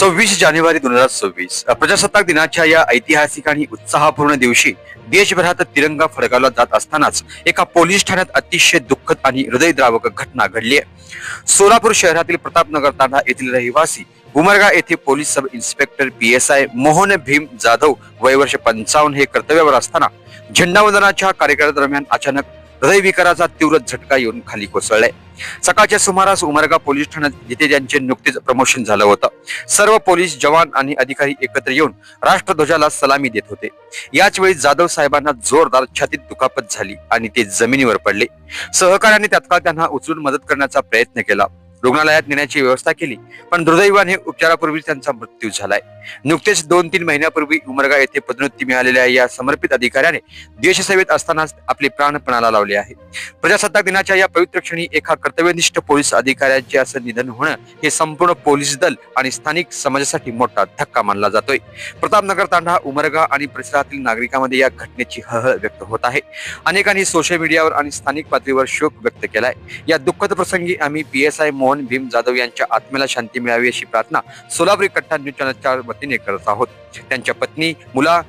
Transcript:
26 जानेवारी 2026 प्रजासत्ताक दिनाच्या या ऐतिहासिक आणि उत्साहपूर्ण दिवशी देशभरात तिरंगा फडकावला जात असतानाच एका पोलीस ठाण्यात अतिशय दुःखद आणि हृदयद्रावक घटना घडली आहे। सोलापूर शहरातील प्रतापनगर तांडा येथील रहिवासी उमरगा येथे police sub inspector PSI Mohan Bhim Jadhav वय वर्ष 55 हे कर्तव्यावर असताना झेंडावंदनाच्या कार्यक्रमादरम्यान अचानक हृदयविकाराचा तीव्र झटका येऊन खाली कोसळले। सकाळच्या सुमारास उमरगा पोलीस ठाण्यात जिथे त्यांचे नुकतेच प्रमोशन झालं होतं, सर्व पोलीस जवान आणि अधिकारी एकत्र येऊन राष्ट्रध्वजाला सलामी देत होते। याच वेळी जाधव साहेबांना जोरदार छातीत दुखापत झाली आणि ते जमिनीवर पडले। सहकार्याने तात्काळ त्यांना उचलून मदत करण्याचा प्रयत्न केला, रुग्णालयात नेण्याची व्यवस्था केली, पण दुर्दैवाने उपचारापूर्वी त्यांचा मृत्यू झालाय। नुकतेच 2-3 महिन्यापूर्वी उमरगा येथे पदोन्नती मिळालेल्या या समर्पित अधिकाऱ्याने देशसेवेत असतानाच आपले प्राण पणाला लावले आहे। प्रजासत्ताक दिनाच्या या पवित्र क्षणी एका कर्तव्यनिष्ठ पोलीस अधिकाऱ्याचे असं निधन होणं हे संपूर्ण पोलीस दल आणि स्थानिक समाजासाठी मोठा धक्का मानला जातोय। प्रतापनगर तांडा, उमरगा आणि परिसरातील नागरिकांमध्ये या घटनेची हळहळ व्यक्त होत आहे। अनेकांनी सोशल मीडियावर आणि स्थानिक पातळीवर शोक व्यक्त केलाय। या दुःखद प्रसंगी आम्ही PSI मोहन भीम जाधव यांच्या आत्म्याला शांती मिळावी अशी प्रार्थना सोलापुरी कट्टा न्यूज चॅनलच्या वतीने करत आहोत। त्यांच्या पत्नी, मुला